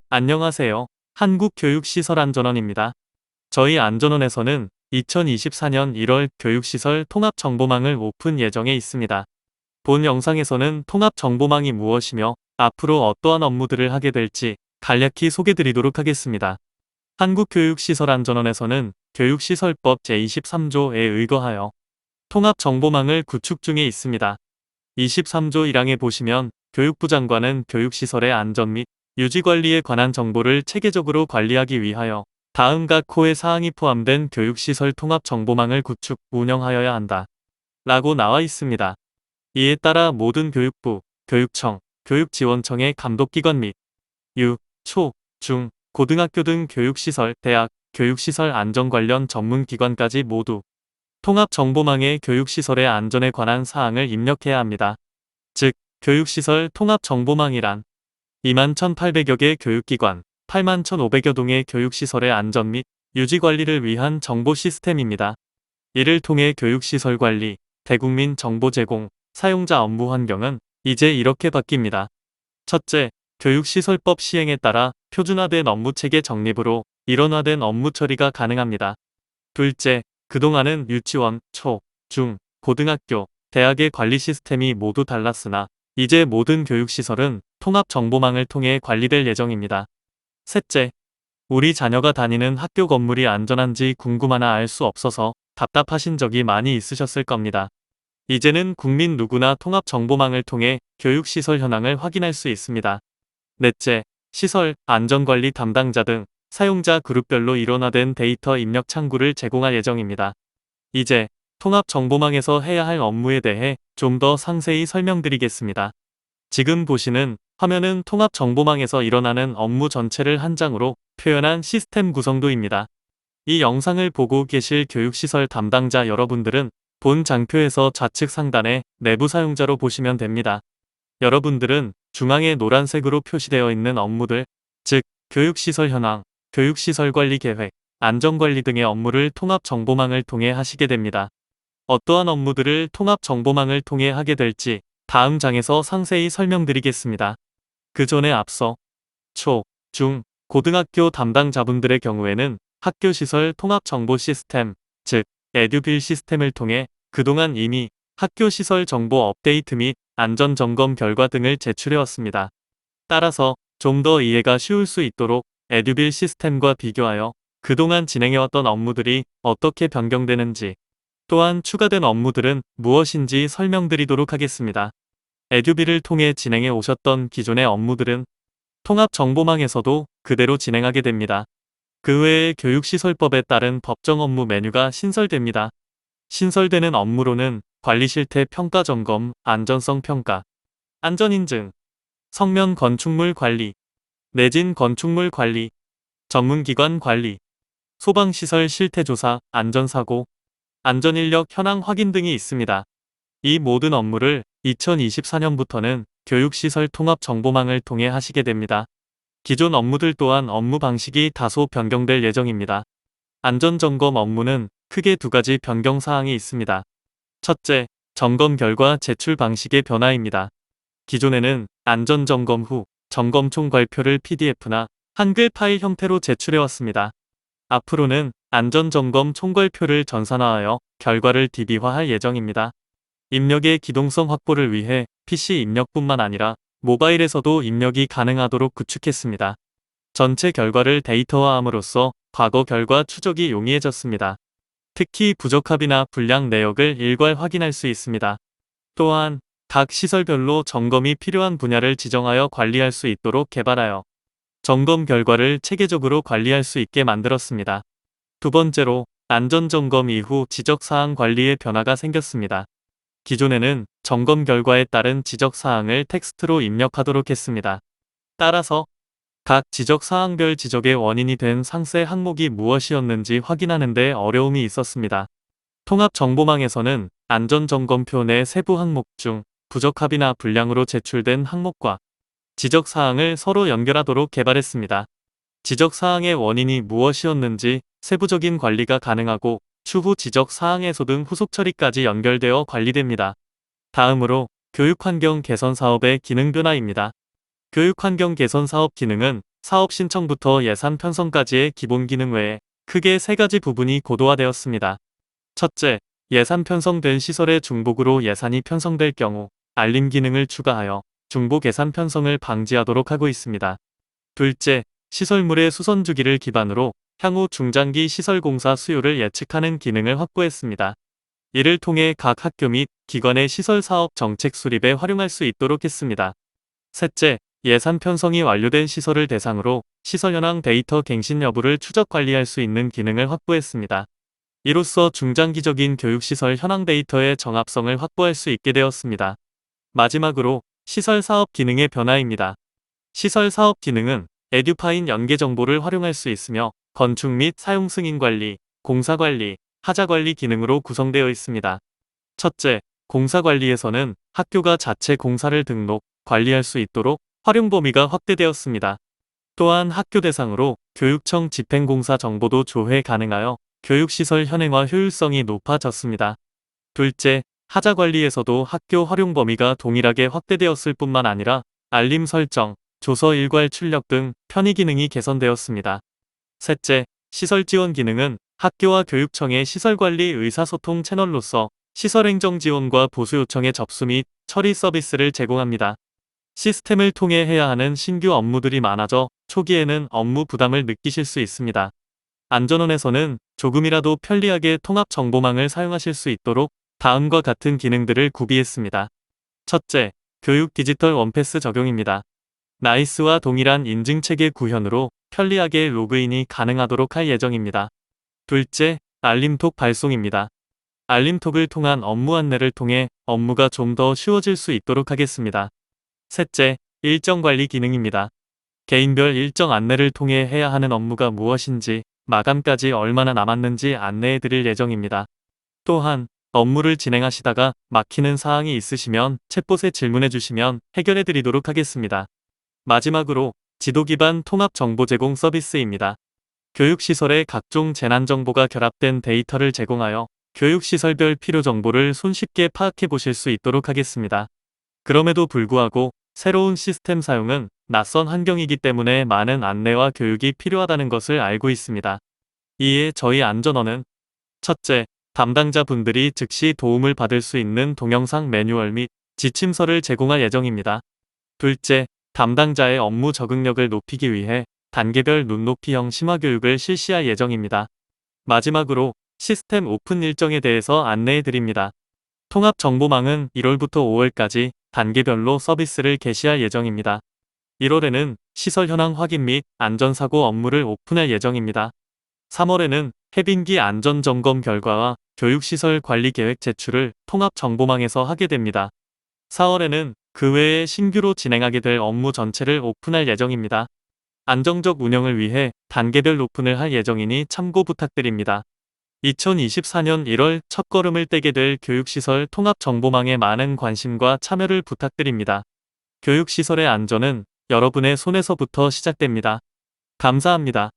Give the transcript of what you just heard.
안녕하세요. 한국교육시설안전원입니다. 저희 안전원에서는 2024년 1월 교육시설 통합정보망을 오픈 예정에 있습니다. 본 영상에서는 통합정보망이 무엇이며 앞으로 어떠한 업무들을 하게 될지 간략히 소개드리도록 하겠습니다. 한국교육시설안전원에서는 교육시설법 제23조에 의거하여 통합정보망을 구축 중에 있습니다. 23조 1항에 보시면 교육부 장관은 교육시설의 안전 및 유지관리에 관한 정보를 체계적으로 관리하기 위하여 다음과 코의 사항이 포함된 교육시설 통합정보망을 구축, 운영하여야 한다. 라고 나와 있습니다. 이에 따라 모든 교육부, 교육청, 교육지원청의 감독기관 및 유, 초, 중, 고등학교 등 교육시설, 대학, 교육시설 안전 관련 전문기관까지 모두 통합정보망에 교육시설의 안전에 관한 사항을 입력해야 합니다. 즉, 교육시설 통합정보망이란 21,800여 개 교육기관, 81,500여 동의 교육시설의 안전 및 유지관리를 위한 정보 시스템입니다. 이를 통해 교육시설 관리, 대국민 정보 제공, 사용자 업무 환경은 이제 이렇게 바뀝니다. 첫째, 교육시설법 시행에 따라 표준화된 업무체계 정립으로 일원화된 업무 처리가 가능합니다. 둘째, 그동안은 유치원, 초, 중, 고등학교, 대학의 관리 시스템이 모두 달랐으나 이제 모든 교육시설은 통합정보망을 통해 관리될 예정입니다. 셋째, 우리 자녀가 다니는 학교 건물이 안전한지 궁금하나 알 수 없어서 답답하신 적이 많이 있으셨을 겁니다. 이제는 국민 누구나 통합정보망을 통해 교육시설 현황을 확인할 수 있습니다. 넷째, 시설, 안전관리 담당자 등 사용자 그룹별로 일원화된 데이터 입력 창구를 제공할 예정입니다. 이제 통합정보망에서 해야 할 업무에 대해 좀 더 상세히 설명드리겠습니다. 지금 보시는 화면은 통합정보망에서 일어나는 업무 전체를 한 장으로 표현한 시스템 구성도입니다. 이 영상을 보고 계실 교육시설 담당자 여러분들은 본 장표에서 좌측 상단에 내부 사용자로 보시면 됩니다. 여러분들은 중앙에 노란색으로 표시되어 있는 업무들, 즉 교육시설 현황, 교육시설 관리 계획, 안전관리 등의 업무를 통합정보망을 통해 하시게 됩니다. 어떠한 업무들을 통합정보망을 통해 하게 될지 다음 장에서 상세히 설명드리겠습니다. 그 전에 앞서 초, 중, 고등학교 담당자분들의 경우에는 학교시설 통합정보 시스템, 즉 에듀빌 시스템을 통해 그동안 이미 학교시설 정보 업데이트 및 안전점검 결과 등을 제출해왔습니다. 따라서 좀 더 이해가 쉬울 수 있도록 에듀빌 시스템과 비교하여 그동안 진행해왔던 업무들이 어떻게 변경되는지, 또한 추가된 업무들은 무엇인지 설명드리도록 하겠습니다. 에듀빌을 통해 진행해 오셨던 기존의 업무들은 통합정보망에서도 그대로 진행하게 됩니다. 그 외에 교육시설법에 따른 법정 업무 메뉴가 신설됩니다. 신설되는 업무로는 관리실태 평가 점검, 안전성 평가, 안전인증, 성면 건축물 관리, 내진 건축물 관리, 전문기관 관리, 소방시설 실태조사, 안전사고, 안전인력 현황 확인 등이 있습니다. 이 모든 업무를 2024년부터는 교육시설 통합정보망을 통해 하시게 됩니다. 기존 업무들 또한 업무 방식이 다소 변경될 예정입니다. 안전점검 업무는 크게 두 가지 변경 사항이 있습니다. 첫째, 점검 결과 제출 방식의 변화입니다. 기존에는 안전점검 후 점검 총괄표를 PDF나 한글 파일 형태로 제출해왔습니다. 앞으로는 안전점검 총괄표를 전산화하여 결과를 DB화할 예정입니다. 입력의 기동성 확보를 위해 PC 입력뿐만 아니라 모바일에서도 입력이 가능하도록 구축했습니다. 전체 결과를 데이터화함으로써 과거 결과 추적이 용이해졌습니다. 특히 부적합이나 불량 내역을 일괄 확인할 수 있습니다. 또한 각 시설별로 점검이 필요한 분야를 지정하여 관리할 수 있도록 개발하여 점검 결과를 체계적으로 관리할 수 있게 만들었습니다. 두 번째로, 안전점검 이후 지적사항 관리에 변화가 생겼습니다. 기존에는 점검 결과에 따른 지적사항을 텍스트로 입력하도록 했습니다. 따라서 각 지적사항별 지적의 원인이 된 상세 항목이 무엇이었는지 확인하는 데 어려움이 있었습니다. 통합정보망에서는 안전점검표 내 세부 항목 중 부적합이나 불량으로 제출된 항목과 지적사항을 서로 연결하도록 개발했습니다. 지적사항의 원인이 무엇이었는지 세부적인 관리가 가능하고 추후 지적사항의 소등 후속 처리까지 연결되어 관리됩니다. 다음으로 교육환경 개선 사업의 기능 변화입니다. 교육환경 개선 사업 기능은 사업 신청부터 예산 편성까지의 기본 기능 외에 크게 세 가지 부분이 고도화되었습니다. 첫째, 예산 편성된 시설의 중복으로 예산이 편성될 경우 알림 기능을 추가하여 중복 예산 편성을 방지하도록 하고 있습니다. 둘째, 시설물의 수선 주기를 기반으로 향후 중장기 시설 공사 수요를 예측하는 기능을 확보했습니다. 이를 통해 각 학교 및 기관의 시설 사업 정책 수립에 활용할 수 있도록 했습니다. 셋째, 예산 편성이 완료된 시설을 대상으로 시설 현황 데이터 갱신 여부를 추적 관리할 수 있는 기능을 확보했습니다. 이로써 중장기적인 교육시설 현황 데이터의 정합성을 확보할 수 있게 되었습니다. 마지막으로 시설 사업 기능의 변화입니다. 시설 사업 기능은 에듀파인 연계 정보를 활용할 수 있으며 건축 및 사용 승인 관리, 공사 관리, 하자 관리 기능으로 구성되어 있습니다. 첫째, 공사 관리에서는 학교가 자체 공사를 등록, 관리할 수 있도록 활용 범위가 확대되었습니다. 또한 학교 대상으로 교육청 집행공사 정보도 조회 가능하여 교육시설 현행화 효율성이 높아졌습니다. 둘째, 하자 관리에서도 학교 활용 범위가 동일하게 확대되었을 뿐만 아니라 알림 설정, 조서 일괄 출력 등 편의 기능이 개선되었습니다. 셋째, 시설 지원 기능은 학교와 교육청의 시설관리 의사소통 채널로서 시설행정 지원과 보수 요청의 접수 및 처리 서비스를 제공합니다. 시스템을 통해 해야 하는 신규 업무들이 많아져 초기에는 업무 부담을 느끼실 수 있습니다. 안전원에서는 조금이라도 편리하게 통합 정보망을 사용하실 수 있도록 다음과 같은 기능들을 구비했습니다. 첫째, 교육 디지털 원패스 적용입니다. 나이스와 동일한 인증체계 구현으로 편리하게 로그인이 가능하도록 할 예정입니다. 둘째, 알림톡 발송입니다. 알림톡을 통한 업무 안내를 통해 업무가 좀 더 쉬워질 수 있도록 하겠습니다. 셋째, 일정 관리 기능입니다. 개인별 일정 안내를 통해 해야 하는 업무가 무엇인지, 마감까지 얼마나 남았는지 안내해 드릴 예정입니다. 또한 업무를 진행하시다가 막히는 사항이 있으시면 챗봇에 질문해 주시면 해결해 드리도록 하겠습니다. 마지막으로 지도 기반 통합 정보 제공 서비스입니다. 교육시설에 각종 재난 정보가 결합된 데이터를 제공하여 교육시설별 필요 정보를 손쉽게 파악해 보실 수 있도록 하겠습니다. 그럼에도 불구하고 새로운 시스템 사용은 낯선 환경이기 때문에 많은 안내와 교육이 필요하다는 것을 알고 있습니다. 이에 저희 안전원은 첫째, 담당자분들이 즉시 도움을 받을 수 있는 동영상 매뉴얼 및 지침서를 제공할 예정입니다. 둘째, 담당자의 업무 적응력을 높이기 위해 단계별 눈높이형 심화교육을 실시할 예정입니다. 마지막으로 시스템 오픈 일정에 대해서 안내해 드립니다. 통합정보망은 1월부터 5월까지 단계별로 서비스를 개시할 예정입니다. 1월에는 시설 현황 확인 및 안전사고 업무를 오픈할 예정입니다. 3월에는 해빙기 안전점검 결과와 교육시설 관리계획 제출을 통합정보망에서 하게 됩니다. 4월에는 그 외에 신규로 진행하게 될 업무 전체를 오픈할 예정입니다. 안정적 운영을 위해 단계별 오픈을 할 예정이니 참고 부탁드립니다. 2024년 1월 첫걸음을 떼게 될 교육시설 통합정보망에 많은 관심과 참여를 부탁드립니다. 교육시설의 안전은 여러분의 손에서부터 시작됩니다. 감사합니다.